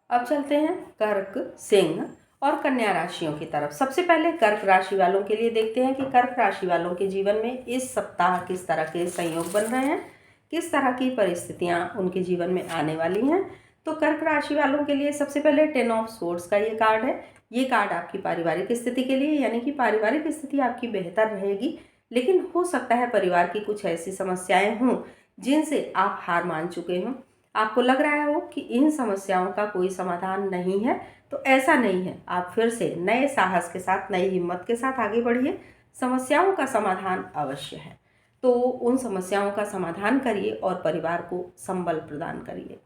अब चलते हैं कर्क, सिंह और कन्या राशियों की तरफ। सबसे पहले कर्क राशि वालों के लिए देखते हैं कि कर्क राशि वालों के जीवन में इस सप्ताह किस तरह के संयोग बन रहे हैं, किस तरह की परिस्थितियां उनके जीवन में आने वाली हैं। तो कर्क राशि वालों के लिए सबसे पहले 10 ऑफ सोर्ड्स का ये कार्ड है। ये कार्ड आपकी पारिवारिक स्थिति के लिए, यानी कि पारिवारिक स्थिति आपकी बेहतर रहेगी, लेकिन हो सकता है परिवार की कुछ ऐसी समस्याएं हों जिनसे आप हार मान चुके हों। आपको लग रहा हो कि इन समस्याओं का कोई समाधान नहीं है, तो ऐसा नहीं है। आप फिर से नए साहस के साथ, नई हिम्मत के साथ आगे बढ़िए। समस्याओं का समाधान अवश्य है, तो उन समस्याओं का समाधान करिए और परिवार को संबल प्रदान करिए।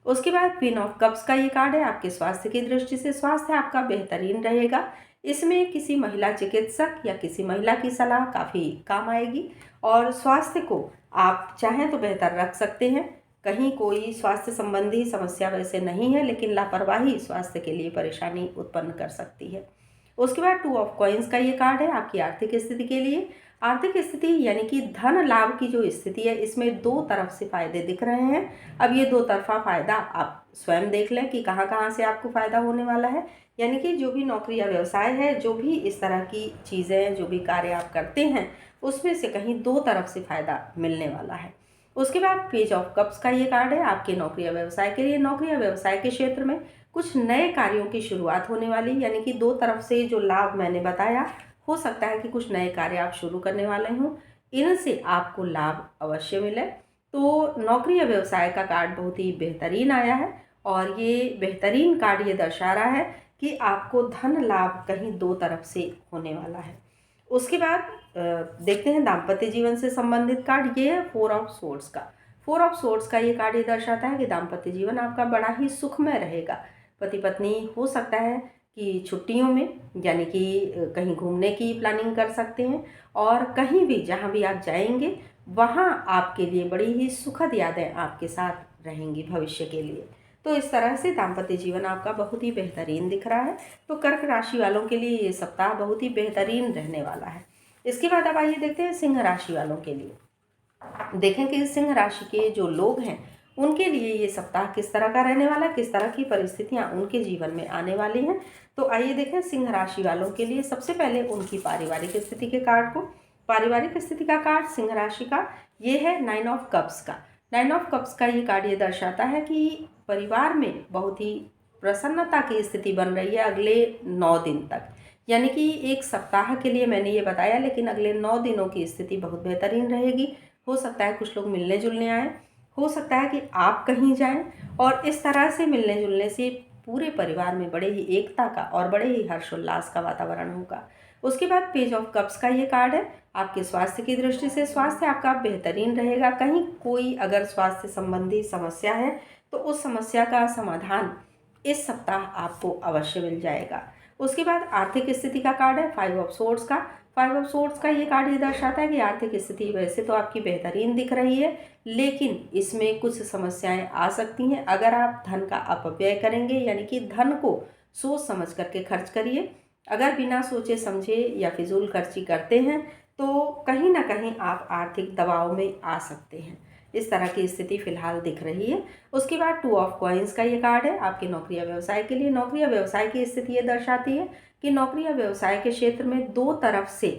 उसके बाद क्वीन ऑफ कप्स का ये कार्ड है। आपके स्वास्थ्य की दृष्टि से स्वास्थ्य आपका बेहतरीन रहेगा। इसमें किसी महिला चिकित्सक या किसी महिला की सलाह काफ़ी काम आएगी और स्वास्थ्य को आप चाहें तो बेहतर रख सकते हैं। कहीं कोई स्वास्थ्य संबंधी समस्या वैसे नहीं है, लेकिन लापरवाही स्वास्थ्य के लिए परेशानी उत्पन्न कर सकती है। उसके बाद 2 ऑफ कॉइन्स का ये कार्ड है आपकी आर्थिक स्थिति के लिए। आर्थिक स्थिति यानी कि धन लाभ की जो स्थिति है, इसमें दो तरफ से फायदे दिख रहे हैं। अब ये दो तरफा फायदा आप स्वयं देख लें कि कहाँ कहाँ से आपको फायदा होने वाला है। यानी कि जो भी नौकरी या व्यवसाय है, जो भी इस तरह की चीज़ें, जो भी कार्य आप करते हैं, उसमें से कहीं दो तरफ से फायदा मिलने वाला है। उसके बाद पेज ऑफ कप्स का ये कार्ड है आपके नौकरी या व्यवसाय के लिए। नौकरी या व्यवसाय के क्षेत्र में कुछ नए कार्यों की शुरुआत होने वाली, यानी कि दो तरफ से जो लाभ मैंने बताया, हो सकता है कि कुछ नए कार्य आप शुरू करने वाले हों, इनसे आपको लाभ अवश्य मिले। तो नौकरी या व्यवसाय का कार्ड बहुत ही बेहतरीन आया है और ये बेहतरीन कार्ड ये दर्शा रहा है कि आपको धन लाभ कहीं दो तरफ से होने वाला है। उसके बाद देखते हैं दाम्पत्य जीवन से संबंधित कार्ड। ये है 4 ऑफ सोर्ड्स का। 4 ऑफ सोर्ड्स का ये कार्ड ये दर्शाता है कि दाम्पत्य जीवन आपका बड़ा ही सुखमय रहेगा। पति पत्नी हो सकता है कि छुट्टियों में, यानी कि कहीं घूमने की प्लानिंग कर सकते हैं और कहीं भी जहाँ भी आप जाएंगे वहाँ आपके लिए बड़ी ही सुखद यादें आपके साथ रहेंगी भविष्य के लिए। तो इस तरह से दाम्पत्य जीवन आपका बहुत ही बेहतरीन दिख रहा है। तो कर्क राशि वालों के लिए ये सप्ताह बहुत ही बेहतरीन रहने वाला है। इसके बाद अब आइए देखते हैं सिंह राशि वालों के लिए। देखें कि सिंह राशि के जो लोग हैं उनके लिए ये सप्ताह किस तरह का रहने वाला है, किस तरह की परिस्थितियां उनके जीवन में आने वाली हैं। तो आइए देखें सिंह राशि वालों के लिए सबसे पहले उनकी पारिवारिक स्थिति के कार्ड को। पारिवारिक स्थिति का कार्ड सिंह राशि का ये है 9 ऑफ कप्स का। 9 ऑफ कप्स का ये कार्ड ये दर्शाता है कि परिवार में बहुत ही प्रसन्नता की स्थिति बन रही है अगले 9 दिन तक। यानी कि एक सप्ताह के लिए मैंने ये बताया, लेकिन अगले 9 दिनों की स्थिति बहुत बेहतरीन रहेगी। हो सकता है कुछ लोग मिलने जुलने आएँ, हो सकता है कि आप कहीं जाएं और इस तरह से मिलने जुलने से पूरे परिवार में बड़े ही एकता का और बड़े ही हर्षोल्लास का वातावरण होगा। उसके बाद पेज ऑफ कप्स का ये कार्ड है आपके स्वास्थ्य की दृष्टि से। स्वास्थ्य आपका बेहतरीन रहेगा। कहीं कोई अगर स्वास्थ्य संबंधी समस्या है तो उस समस्या का समाधान इस सप्ताह आपको अवश्य मिल जाएगा। उसके बाद आर्थिक स्थिति का कार्ड है 5 ऑफ सोर्ड्स का। 5 ऑफ सोर्ड्स का ये कार्ड ये दर्शाता है कि आर्थिक स्थिति वैसे तो आपकी बेहतरीन दिख रही है, लेकिन इसमें कुछ समस्याएं आ सकती हैं अगर आप धन का अपव्यय करेंगे, यानी कि धन को सोच समझ करके खर्च करिए। अगर बिना सोचे समझे या फिजूल खर्ची करते हैं तो कहीं ना कहीं आप आर्थिक दबाव में आ सकते हैं। इस तरह की स्थिति फिलहाल दिख रही है। उसके बाद 2 ऑफ कॉइन्स का ये कार्ड है आपके नौकरी या व्यवसाय के लिए। नौकरी या व्यवसाय की स्थिति ये दर्शाती है कि नौकरी या व्यवसाय के क्षेत्र में दो तरफ से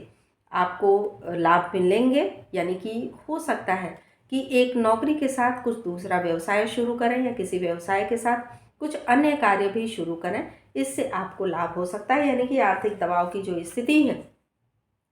आपको लाभ मिलेंगे, यानी कि हो सकता है कि एक नौकरी के साथ कुछ दूसरा व्यवसाय शुरू करें या किसी व्यवसाय के साथ कुछ अन्य कार्य भी शुरू करें, इससे आपको लाभ हो सकता है। यानी कि आर्थिक दबाव की जो स्थिति है,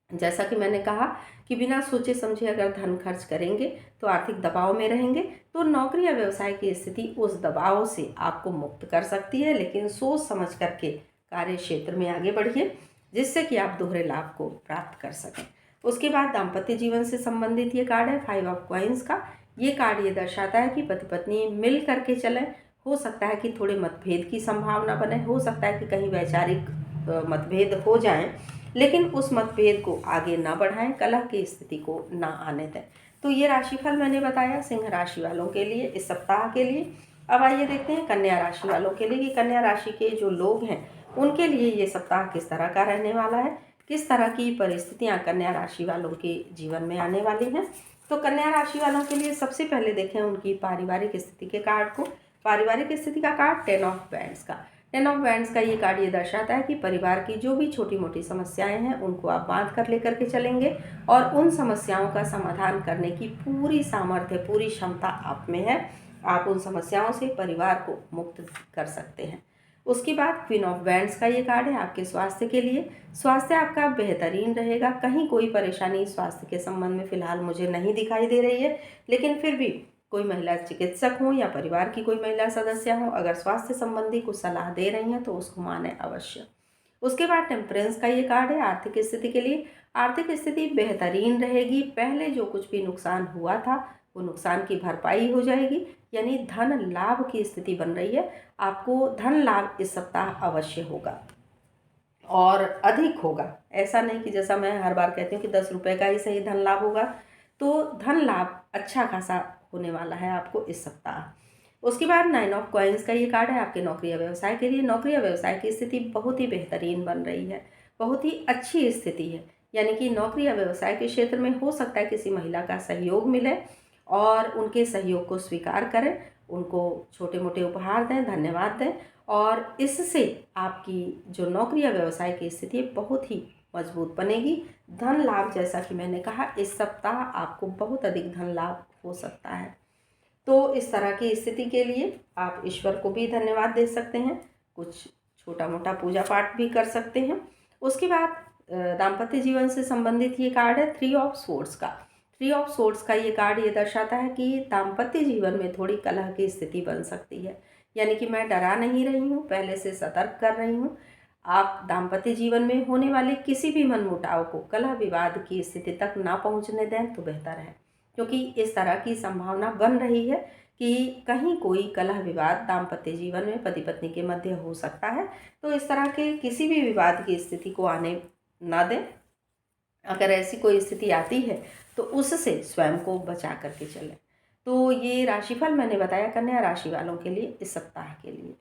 जैसा कि मैंने कहा कि बिना सोचे समझे अगर धन खर्च करेंगे तो आर्थिक दबाव में रहेंगे, तो नौकरी या व्यवसाय की स्थिति उस दबाव से आपको मुक्त कर सकती है। लेकिन सोच समझ करके कार्य क्षेत्र में आगे बढ़िए, जिससे कि आप दोहरे लाभ को प्राप्त कर सकें। उसके बाद दाम्पत्य जीवन से संबंधित ये कार्ड है 5 ऑफ कॉइन्स का। ये कार्ड ये दर्शाता है कि पति पत्नी मिल करके चलें। हो सकता है कि थोड़े मतभेद की संभावना बने, हो सकता है कि कहीं वैचारिक मतभेद हो जाएं, लेकिन उस मतभेद को आगे ना बढ़ाएं, कलह की स्थिति को ना आने दें। तो ये राशिफल मैंने बताया सिंह राशि वालों के लिए इस सप्ताह के लिए। अब आइए देखते हैं कन्या राशि वालों के लिए कि कन्या राशि के जो लोग हैं उनके लिए ये सप्ताह किस तरह का रहने वाला है, किस तरह की परिस्थितियां कन्या राशि वालों के जीवन में आने वाली हैं। तो कन्या राशि वालों के लिए सबसे पहले देखें उनकी पारिवारिक स्थिति के कार्ड को। पारिवारिक स्थिति का कार्ड 10 ऑफ वैंड्स का। 10 ऑफ वैंड्स का ये कार्ड ये दर्शाता है कि परिवार की जो भी छोटी मोटी समस्याएं हैं उनको आप बांध कर लेकर के चलेंगे और उन समस्याओं का समाधान करने की पूरी सामर्थ्य, पूरी क्षमता आप में है। आप उन समस्याओं से परिवार को मुक्त कर सकते हैं। उसके बाद क्वीन ऑफ वैंड्स का ये कार्ड है आपके स्वास्थ्य के लिए। स्वास्थ्य आपका बेहतरीन रहेगा, कहीं कोई परेशानी स्वास्थ्य के संबंध में फ़िलहाल मुझे नहीं दिखाई दे रही है, लेकिन फिर भी कोई महिला चिकित्सक हो या परिवार की कोई महिला सदस्य हो, अगर स्वास्थ्य संबंधी कुछ सलाह दे रही हैं तो उसको माने अवश्य। उसके बाद टेम्परेंस का ये कार्ड है आर्थिक स्थिति के लिए। आर्थिक स्थिति बेहतरीन रहेगी, पहले जो कुछ भी नुकसान हुआ था वो नुकसान की भरपाई हो जाएगी, यानी धन लाभ की स्थिति बन रही है। आपको धन लाभ इस सप्ताह अवश्य होगा और अधिक होगा। ऐसा नहीं कि जैसा मैं हर बार कहती हूँ कि 10 रुपये का ही सही धन लाभ होगा, तो धन लाभ अच्छा खासा होने वाला है आपको इस सप्ताह। उसके बाद 9 ऑफ कॉइन्स का ये कार्ड है आपके नौकरी या व्यवसाय के लिए। नौकरी या व्यवसाय की स्थिति बहुत ही बेहतरीन बन रही है, बहुत ही अच्छी स्थिति है, यानी कि नौकरी या व्यवसाय के क्षेत्र में हो सकता है किसी महिला का सहयोग मिले और उनके सहयोग को स्वीकार करें, उनको छोटे मोटे उपहार दें, धन्यवाद दें और इससे आपकी जो नौकरी या व्यवसाय की स्थिति है बहुत ही मजबूत बनेगी। धन लाभ, जैसा कि मैंने कहा, इस सप्ताह आपको बहुत अधिक धन लाभ हो सकता है। तो इस तरह की स्थिति के लिए आप ईश्वर को भी धन्यवाद दे सकते हैं, कुछ छोटा मोटा पूजा पाठ भी कर सकते हैं। उसके बाद दाम्पत्य जीवन से संबंधित ये कार्ड है 3 ऑफ सोर्ड्स का। 3 ऑफ सोर्ड्स का ये कार्ड ये दर्शाता है कि दाम्पत्य जीवन में थोड़ी कलह की स्थिति बन सकती है, यानी कि मैं डरा नहीं रही हूँ, पहले से सतर्क कर रही हूँ। आप दाम्पत्य जीवन में होने वाले किसी भी मनमुटाव को कलह विवाद की स्थिति तक ना पहुँचने दें तो बेहतर है, क्योंकि इस तरह की संभावना बन रही है कि कहीं कोई कलह विवाद दाम्पत्य जीवन में पति पत्नी के मध्य हो सकता है। तो इस तरह के किसी भी विवाद की स्थिति को आने ना दें। अगर ऐसी कोई स्थिति आती है तो उससे स्वयं को बचा करके चलें। तो ये राशिफल मैंने बताया कन्या राशि वालों के लिए इस सप्ताह के लिए।